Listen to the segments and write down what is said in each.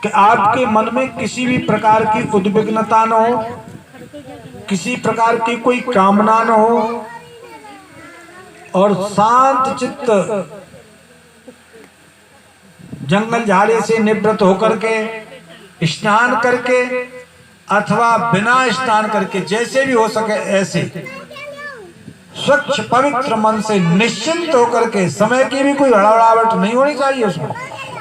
कि आपके मन में किसी भी प्रकार की उद्विग्नता न हो, किसी प्रकार की कोई कामना न हो, और शांत चित्त जंगल झाड़ी से निवृत्त होकर के स्नान करके अथवा बिना स्नान करके जैसे भी हो सके ऐसे स्वच्छ पवित्र मन से निश्चिंत होकर के, समय की भी कोई हड़बड़ाहट नहीं होनी चाहिए उसमें,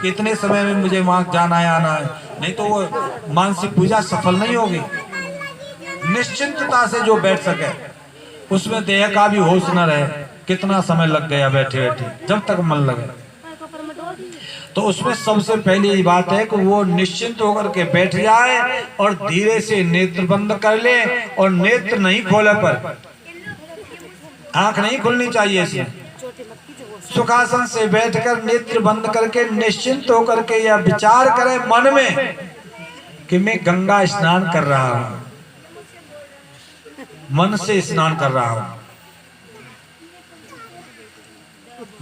इतने समय में मुझे वहां जाना है आना है, नहीं तो वो मानसिक पूजा सफल नहीं होगी। निश्चिंतता से जो बैठ सके, उसमें देह का भी होश न रहे, कितना समय लग गया बैठे बैठे, जब तक मन लगे, तो उसमें सबसे पहली बात है कि वो निश्चिंत होकर के बैठ जाए और धीरे से नेत्र बंद कर ले, और नेत्र नहीं खोले पर आंख नहीं खुलनी चाहिए इसमें। सुखासन से बैठकर नेत्र बंद करके निश्चिंत होकर के यह विचार करे मन में कि मैं गंगा स्नान कर रहा हूं, मन से स्नान कर रहा हूं।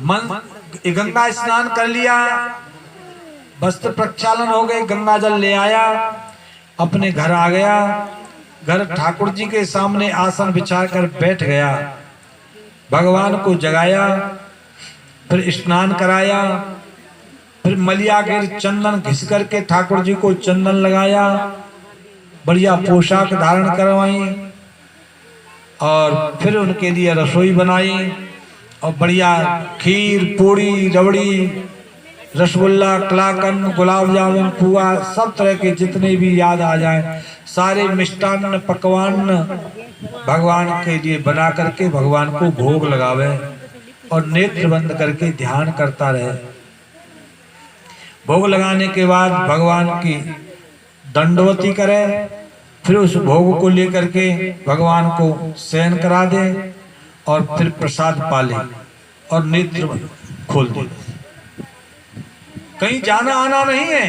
मन गंगा स्नान कर लिया, वस्त्र प्रक्षालन हो गए, गंगा जल ले आया, अपने घर आ गया, घर ठाकुर जी के सामने आसन बिछाकर बैठ गया, भगवान को जगाया, फिर स्नान कराया, फिर मलियागिर चंदन घिस करके ठाकुर जी को चंदन लगाया, बढ़िया पोशाक धारण करवाई, और फिर उनके लिए रसोई बनाई, और बढ़िया खीर पूड़ी रबड़ी रसगुल्ला कलाकंद गुलाब जामुन पुआ सब तरह के जितने भी याद आ जाए सारे मिष्टान्न पकवान भगवान के लिए बना करके भगवान को भोग लगावे, और नेत्र बंद करके ध्यान करता रहे। भोग लगाने के बाद भगवान की दंडवती करे, फिर उस भोग को लेकर के भगवान को शयन करा दे, और फिर प्रसाद पाले और नेत्र खोल दे। कहीं जाना आना नहीं है,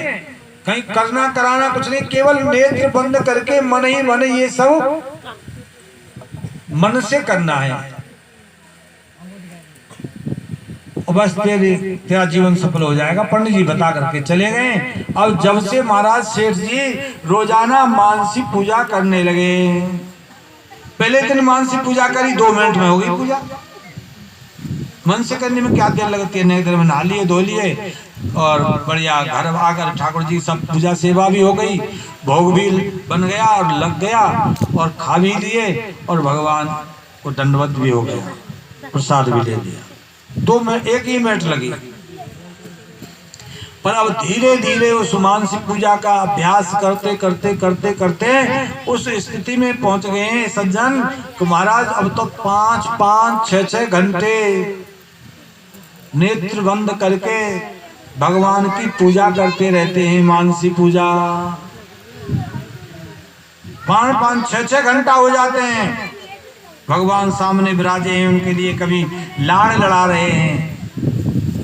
कहीं करना कराना कुछ नहीं, केवल नेत्र बंद करके मन ही मन ये सब मन से करना है, और बस तेरा जीवन सफल हो जाएगा। पंडित जी बता करके चले गए। अब जब से महाराज सेठ जी रोजाना मानसी पूजा करने लगे, पहले दिन मानसी पूजा करी, 2 मिनट में हो गई पूजा। मन से करने में क्या देर लगती है, नए देर में नहा लिए धो लिए, और बढ़िया घर आकर ठाकुर जी सब पूजा सेवा भी हो गई, भोग भी बन गया और लग गया, और खा भी लिए, और भगवान को दंडवत भी हो गया, प्रसाद भी ले लिया। 2 मिनट, 1 ही मिनट लगी। पर अब धीरे धीरे उस मानसिक पूजा का अभ्यास करते करते करते करते उस स्थिति में पहुंच गए हैं सज्जन कि महाराज अब तो 5-5, 6-6 घंटे नेत्र बंद करके भगवान की पूजा करते रहते हैं। मानसी पूजा 5-5, 6-6 घंटा हो जाते हैं। भगवान सामने विराजे हैं, उनके लिए कभी लाड़ लड़ा रहे हैं,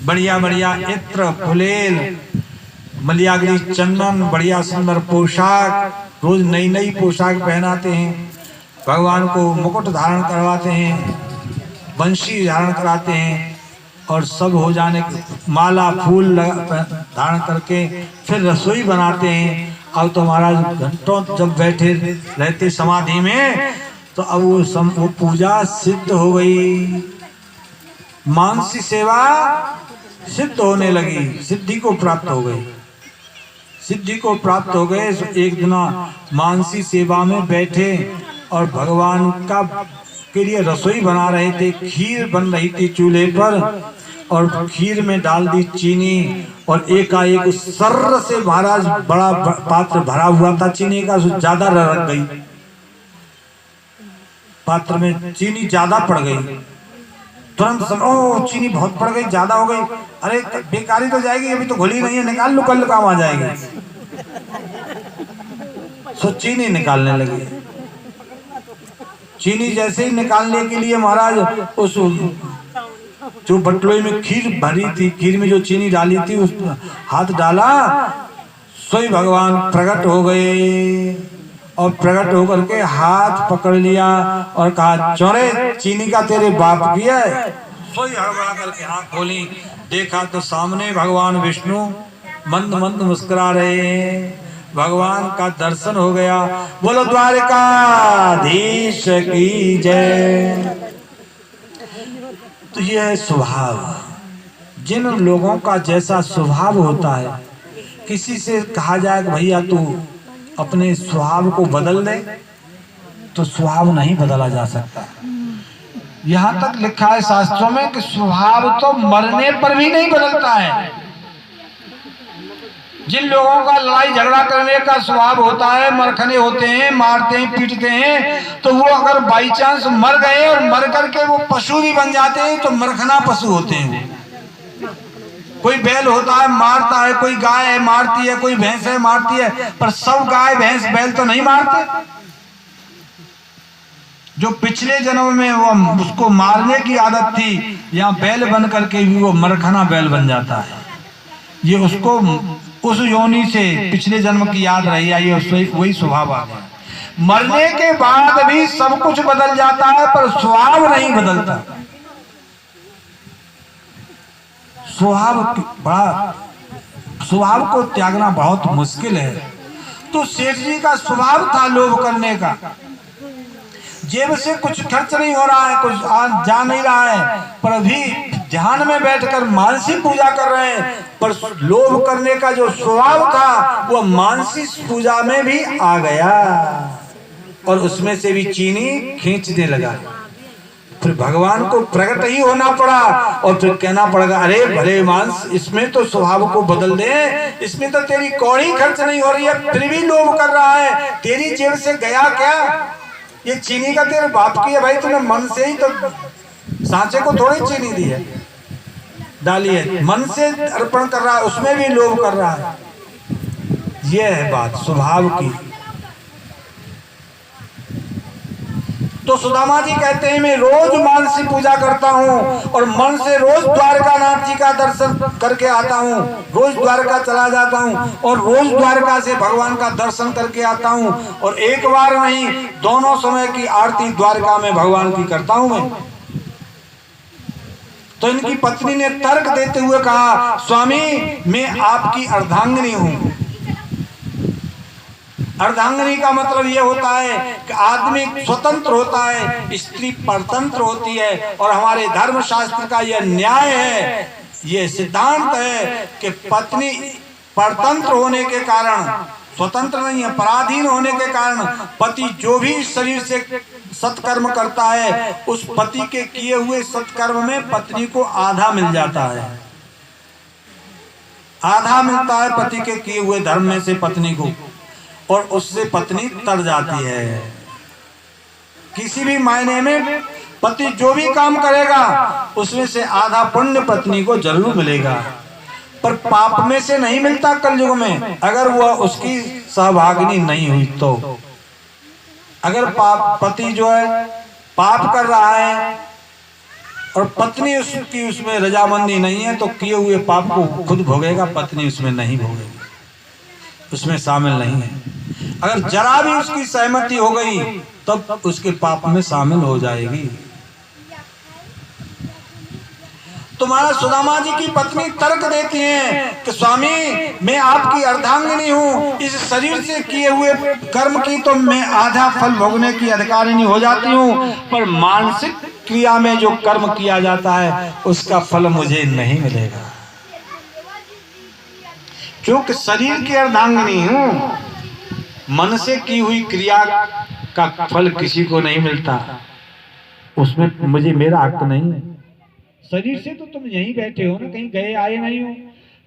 बढ़िया बढ़िया इत्र फुलेल मलियागिरी चंदन, बढ़िया सुंदर पोशाक, रोज नई नई पोशाक पहनाते हैं, भगवान को मुकुट धारण करवाते हैं, बंशी धारण कराते हैं, और सब हो जाने माला फूल धारण करके फिर रसोई बनाते हैं। अब तो महाराज घंटों जब बैठे रहते समाधि में, तो अब वो पूजा सिद्ध हो गई, मानसी सेवा सिद्ध होने लगी, सिद्धि को प्राप्त हो गई, सिद्धि को प्राप्त हो गए। एक दिन मानसी सेवा में बैठे और भगवान का के लिए रसोई बना रहे थे, खीर बन रही थी चूल्हे पर, और खीर में डाल दी चीनी, और एकाएक उस सर्र से महाराज बड़ा पात्र भरा हुआ था चीनी का, ज्यादा रख गई, पात्र में चीनी ज्यादा पड़ गई। तुरंत ओ चीनी बहुत पड़ गई, ज्यादा हो गई, अरे बेकारी तो जाएगी, अभी तो घुली नहीं है, निकाल लो, कल काम आ जाएगी। सो चीनी निकालने लगे। चीनी जैसे ही निकालने के लिए महाराज उस जो बटलोई में खीर भरी थी, खीर में जो चीनी डाली थी, उस हाथ डाला, स्वयं भगवान प्रकट हो गए, और प्रकट होकर के हाथ पकड़ लिया और कहा, चोरे चीनी का तेरे बाप की है। सोई हड़बड़ा करके आंख खोली, देखा तो सामने भगवान विष्णु मंद मंद मुस्कुरा रहे हैं। भगवान का दर्शन हो गया। बोलो द्वारकाधीश की जय। तो यह है स्वभाव। जिन लोगों का जैसा स्वभाव होता है, किसी से कहा जाए कि भैया तू अपने स्वभाव को बदल दे, तो स्वभाव नहीं बदला जा सकता। यहाँ तक लिखा है शास्त्रों में कि स्वभाव तो मरने पर भी नहीं बदलता है। जिन लोगों का लड़ाई झगड़ा करने का स्वभाव होता है, मरखने होते हैं, मारते हैं, पीटते हैं, तो वो अगर बाई चांस मर गए और मर करके वो पशु भी बन जाते हैं, तो मरखना पशु होते हैं। कोई बैल होता है मारता है, कोई गाय है मारती है, कोई भैंस है मारती है, पर सब गाय भैंस बैल तो नहीं मारते। जो पिछले जन्म में वो उसको मारने की आदत थी, यहाँ बैल बन करके भी वो मरखना बैल बन जाता है। ये उसको उस योनि से पिछले जन्म की याद रही आई, वही स्वभाव आ गया। मरने के बाद भी सब कुछ बदल जाता है, पर स्वभाव नहीं बदलता। स्वभाव को त्यागना बहुत मुश्किल है। तो सेठ जी का स्वभाव था लोभ करने का। जेब से कुछ खर्च नहीं हो रहा है, कुछ जा नहीं रहा है, पर अभी ध्यान में बैठकर मानसिक पूजा कर रहे हैं, पर लोभ करने का जो स्वभाव था वो मानसिक पूजा में भी आ गया और उसमें से भी चीनी खींचने लगा। फिर भगवान को प्रकट ही होना पड़ा और फिर कहना पड़ेगा, अरे भले मांस, इसमें तो स्वभाव को बदल दे, इसमें तो तेरी कौड़ी खर्च नहीं हो रही है, फिर भी लोभ कर रहा है। तेरी जेब से गया क्या? ये चीनी का तेरे बाप की है भाई, तूने मन से ही तो, सांचे को थोड़ी चीनी दी है, डाली है, मन से अर्पण कर रहा है, उसमें भी लोभ कर रहा है। यह है बात स्वभाव की। तो सुदामा जी कहते हैं, मैं रोज मानसिक पूजा करता हूँ और मन से रोज द्वारकानाथ जी का दर्शन करके आता हूँ, रोज द्वारका चला जाता हूँ और रोज द्वारका से भगवान का दर्शन करके आता हूँ, और एक बार नहीं, दोनों समय की आरती द्वारका में भगवान की करता हूँ मैं। तो इनकी पत्नी ने तर्क देते हुए कहा, स्वामी मैं आपकी अर्धांगिनी हूँ। अर्धांगिनी का मतलब यह होता है कि आदमी स्वतंत्र होता है, स्त्री परतंत्र होती है, और हमारे धर्म शास्त्र का यह न्याय है, यह सिद्धांत है कि पत्नी परतंत्र होने के कारण, स्वतंत्र नहीं है, पराधीन होने के कारण पति जो भी शरीर से सत्कर्म करता है, उस पति के किए हुए सत्कर्म में पत्नी को आधा मिल जाता है। आधा मिलता है पति के किए हुए धर्म में से पत्नी को, और उससे पत्नी तर जाती है। किसी भी मायने में पति जो भी काम करेगा उसमें से आधा पुण्य पत्नी को जरूर मिलेगा, पर पाप में से नहीं मिलता कलयुग में, अगर वह उसकी सहभागिनी नहीं हुई तो। अगर पति जो है पाप कर रहा है और पत्नी उसकी उसमें रजामंदी नहीं है, तो किए हुए पाप को खुद भोगेगा, पत्नी उसमें नहीं भोगेगी, उसमें शामिल नहीं है। अगर जरा भी उसकी सहमति हो गई तब उसके पाप में शामिल हो जाएगी। तो महाराज सुदामा जी की पत्नी तर्क देती हैं कि स्वामी मैं आपकी अर्धांगिनी हूँ, इस शरीर से किए हुए कर्म की तो मैं आधा फल भोगने की अधिकारिणी हो जाती हूँ, पर मानसिक क्रिया में जो कर्म किया जाता है उसका फल मुझे नहीं मिलेगा, क्योंकि शरीर की अर्धांगिनी हूँ। मन से की हुई क्रिया का फल किसी को नहीं मिलता, उसमें मुझे मेरा हक नहीं है। शरीर से तो तुम यहीं बैठे हो ना, कहीं गए आए नहीं हो,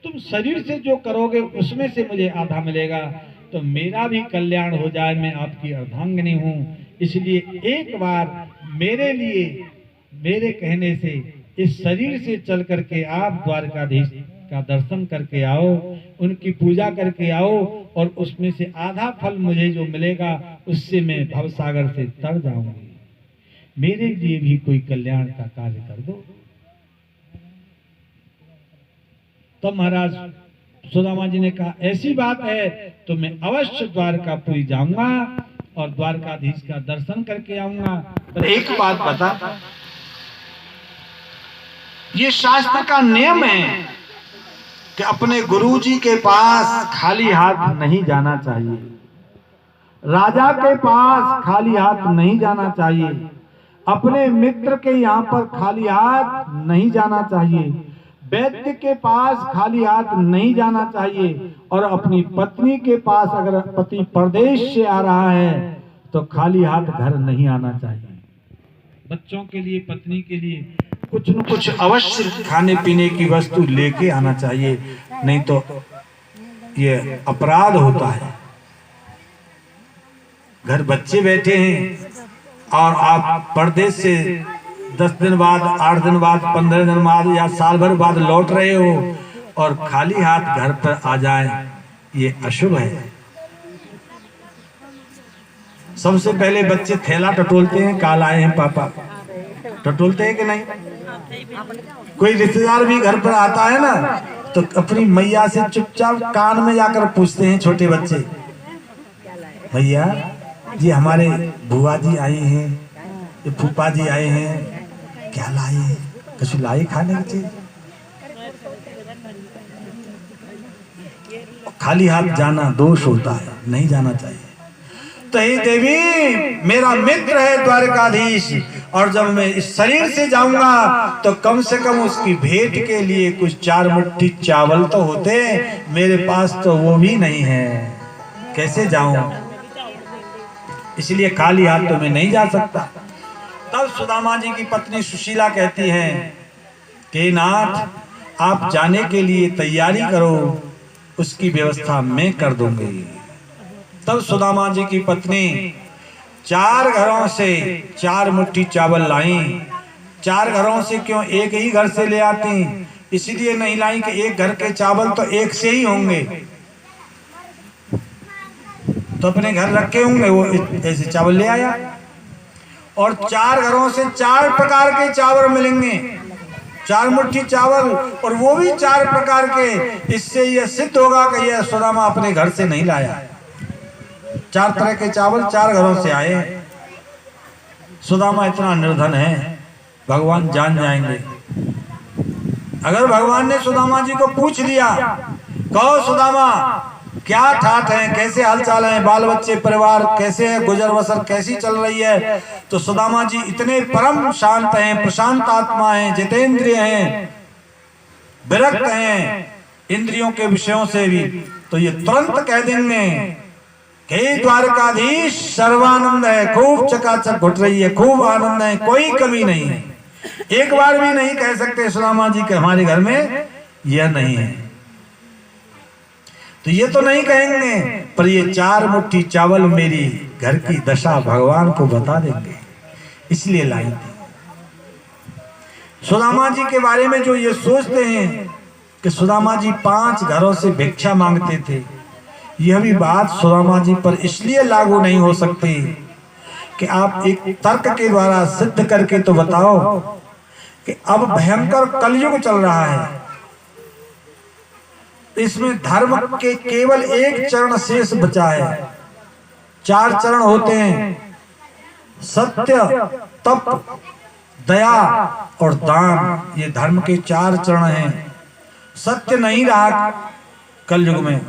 तुम शरीर से जो करोगे उसमें से मुझे आधा मिलेगा, तो मेरा भी कल्याण हो जाए, मैं आपकी अर्धांगिनी हूँ। इसलिए एक बार मेरे लिए, मेरे कहने से इस शरीर से चल करके आप द्वारकाधीश का दर्शन करके आओ, उनकी पूजा करके आओ, और उसमें से आधा फल मुझे जो मिलेगा उससे मैं भवसागर से तर जाऊंगी। मेरे लिए भी कोई कल्याण का कार्य कर दो। तो महाराज सुदामा जी ने कहा, ऐसी बात है तो मैं अवश्य द्वारकापुरी जाऊंगा और द्वारकाधीश का दर्शन करके आऊंगा। पर एक बात बता, ये शास्त्र का नियम है कि अपने गुरुजी के पास खाली हाथ नहीं जाना चाहिए, राजा के पास खाली हाथ नहीं जाना चाहिए, अपने मित्र के यहाँ पर खाली हाथ नहीं जाना चाहिए, वैद्य के पास खाली हाथ नहीं जाना चाहिए, और अपनी पत्नी के पास अगर पति परदेश से आ रहा है तो खाली हाथ घर नहीं आना चाहिए। बच्चों के लिए, पत्नी के लिए कुछ न कुछ अवश्य खाने पीने की वस्तु लेके आना चाहिए, नहीं तो ये अपराध होता है। घर बच्चे बैठे हैं और आप परदेश से 10 दिन बाद, 8 दिन बाद, 15 दिन बाद या साल भर बाद लौट रहे हो और खाली हाथ घर पर आ जाए, ये अशुभ है। सबसे पहले बच्चे थैला टटोलते हैं, काल आए हैं पापा, टटोलते हैं कि नहीं? कोई रिश्तेदार भी घर पर आता है ना तो अपनी मैया से चुपचाप कान में जाकर पूछते हैं छोटे बच्चे, भैया ये हमारे बुआ जी आए हैं, ये फूफा जी आए हैं, क्या लाए हैं? कुछ लाए खाने की चीज? खाली हाथ जाना दोष होता है, नहीं जाना चाहिए। तो हे देवी, मेरा मित्र है द्वारकाधीश, और जब मैं इस शरीर से जाऊंगा तो कम से कम उसकी भेंट के लिए कुछ 4 मुट्ठी चावल तो होते, मेरे पास तो वो भी नहीं है, कैसे जाऊं? इसलिए खाली हाथ तो मैं नहीं जा सकता। तब सुदामा जी की पत्नी सुशीला कहती है कि नाथ आप जाने के लिए तैयारी करो, उसकी व्यवस्था मैं कर दूंगी। तब सुदामा जी की पत्नी 4 घरों से 4 मुट्ठी चावल लाई। 4 घरों से क्यों, एक ही घर से ले आती, इसलिए नहीं लाई कि एक घर के चावल तो एक से ही होंगे, तो अपने घर रखे होंगे, वो ऐसे चावल ले आया। और 4 घरों से 4 प्रकार के चावल मिलेंगे, 4 मुट्ठी चावल, और वो भी 4 प्रकार के। इससे यह सिद्ध होगा कि यह सुदामा अपने घर से नहीं लाया। 4 तरह के चावल 4 घरों से आए। सुदामा इतना निर्धन है, भगवान जान जाएंगे। अगर भगवान ने सुदामा जी को पूछ लिया, कहो सुदामा क्या ठाठ है, कैसे हालचाल है, बाल बच्चे परिवार कैसे है, गुजर बसर कैसी चल रही है, तो सुदामा जी इतने परम शांत हैं, प्रशांत आत्मा हैं, जितेंद्रिय हैं, विरक्त हैं इंद्रियों के विषयों से भी, तो ये तुरंत कह देंगे हे द्वारकाधीश सर्वानंद है, खूब चकाचक घुट रही है, खूब आनंद है, कोई कमी नहीं है। एक बार भी नहीं कह सकते सुदामा जी के हमारे घर में यह नहीं है, तो ये तो नहीं कहेंगे, पर ये 4 मुट्ठी चावल मेरी घर की दशा भगवान को बता देंगे, इसलिए लाई थी। सुदामा जी के बारे में जो ये सोचते हैं कि सुदामा जी 5 घरों से भिक्षा मांगते थे, यह भी बात सुदामा जी पर इसलिए लागू नहीं हो सकती कि आप एक तर्क के द्वारा सिद्ध करके तो बताओ कि अब भयंकर कलयुग चल रहा है, इसमें धर्म के केवल एक चरण शेष बचा है। 4 चरण होते हैं, सत्य, तप, दया और दान, ये धर्म के 4 चरण हैं। सत्य नहीं रहा कलयुग में,